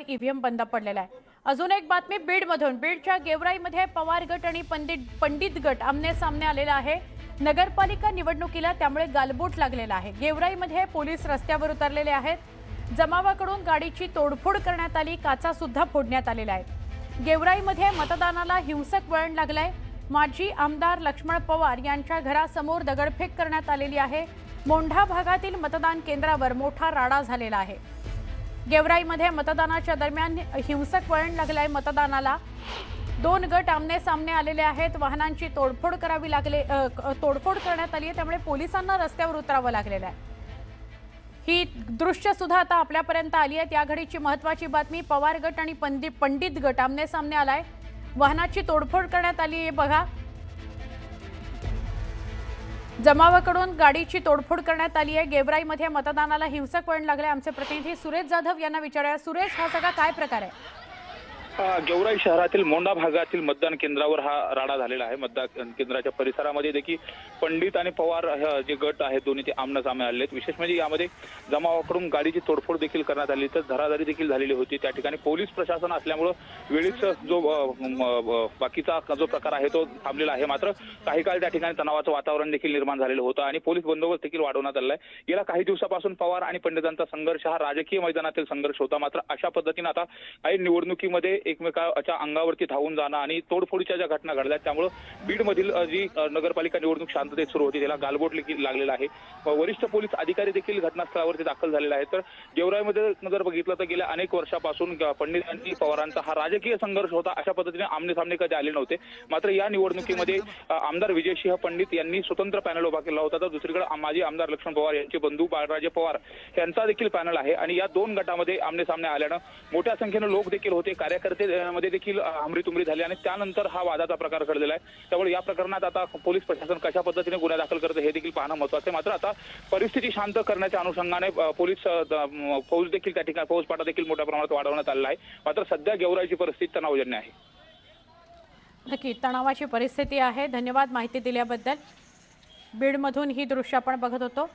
केंद्रावर ईव्हीएम बंद पडलेला आहे। अजून एक बातमी बीडमधून। बीडच्या गेवराईमध्ये पवार गट आणि पंडित गट आमने सामने आलेला आहे। नगरपालिका निवडणुकीला त्यामुळे गालबोट लागलेला आहे। गेवराईमध्ये पोलीस रस्त्यावर उतरलेले आहेत। जमावाकडून गाडीची तोडफोड करण्यात आली, काचा सुद्धा फोडण्यात आलेला आहे। गेवराईमध्ये मतदानाला हिंसक वळण लागलंय। माजी आमदार लक्ष्मण पवार यांच्या घरासमोर दगडफेक करण्यात आलेली आहे। मोंढा भागातील मतदान केंद्रावर मोठा राडा झालेला आहे। गेवराईमध्ये मतदानाच्या दरम्यान हिंसक वळण लागलंय। मतदानाला दोन गट आमने सामने आलेले आहेत। वाहनांची तोडफोड करण्यात आली आहे, त्यामुळे पोलिसांना रस्त्यावर उतरावं लागलेलं आहे। ही दृश्य सुद्धा आता आपल्यापर्यंत आली आहेत। या घडीची महत्त्वाची बातमी, पवार गट आणि पंडित गट आमने सामने आलाय। वाहनाची तोडफोड करण्यात आली आहे। बघा, जमावाकडून गाडीची तोडफोड करण्यात आली आहे। गेवराईमध्ये मतदानाला हिंसक वळण लागले। आमचे प्रतिनिधी सुरेश जाधव यांना विचारूया। सुरेश, हा सगळा काय प्रकार आहे? गेवराई शहरातील मोंढा भागातील मतदान केंद्रावर हा राडा झालेला आहे। मतदान केंद्राच्या परिसरामध्ये देखील पंडित आणि पवार जे गट आहेत दोन्ही ते आमने-सामने आले आहेत। विशेष म्हणजे यामध्ये जमावाकडून गाडीची तोडफोड देखील करण्यात आली, तर धराधरी देखील झालेली होती। त्या ठिकाणी पोलीस प्रशासन असल्यामुळे वेळीच जो बाकीचा जो प्रकार आहे तो थांबलेला आहे। मात्र काही काळ त्या ठिकाणी तणावाचं वातावरण देखील निर्माण झालेलं होतं आणि पोलीस बंदोबस्त देखील वाढवण्यात आला आहे। गेल्या काही दिवसापासून पवार आणि पंडितांचा संघर्ष हा राजकीय मैदानातील संघर्ष होता। मात्र अशा पद्धतीने आता काही निवडणुकीमध्ये एकमेकांच्या अंगावरती धावून जाणं आणि तोडफोडीच्या ज्या घटना घडल्या, त्यामुळे बीडमधील जी नगरपालिका निवडणूक शांततेत सुरू होती त्याला गालबोट लागलेला आहे। वरिष्ठ पोलीस अधिकारी देखील घटनास्थळावरती दाखल झालेला आहे। तर गेवराईमध्ये जर बघितलं तर गेल्या अनेक वर्षापासून पंडित आणि पवारांचा हा राजकीय संघर्ष होता। अशा पद्धतीने आमने सामने कधी आले नव्हते। मात्र या निवडणुकीमध्ये आमदार विजयसिंह पंडित यांनी स्वतंत्र पॅनल उभा केला होता, तर दुसरीकडे माजी आमदार लक्ष्मण पवार यांचे बंधू बाळराजे पवार यांचा देखील पॅनल आहे आणि या दोन गटामध्ये आमने सामने आल्यानं मोठ्या संख्येने लोक देखील होते, कार्यकर्ते मध्ये देखील हमरीतुमरी झाली आणि त्यानंतर हा वादाचा प्रकार घडलेला आहे। त्यामुळे या प्रकरणात आता पोलीस प्रशासन कशा पद्धतीने गुन्हा दाखल करते हे देखील पाहणं महत्त्वाचं आहे। मात्र आता परिस्थिती शांत करण्याच्या अनुषंगाने पोलीस फौज देखील त्या ठिकाणी फौजपाटा देखील मोठ्या प्रमाणात वाढवण्यात आलेला आहे। मात्र सध्या गेवराईची परिस्थिती तणावजन्य आहे। नक्की तणावाची परिस्थिती आहे। धन्यवाद माहिती दिल्याबद्दल। बीडमधून ही दृश्य आपण बघत होतो।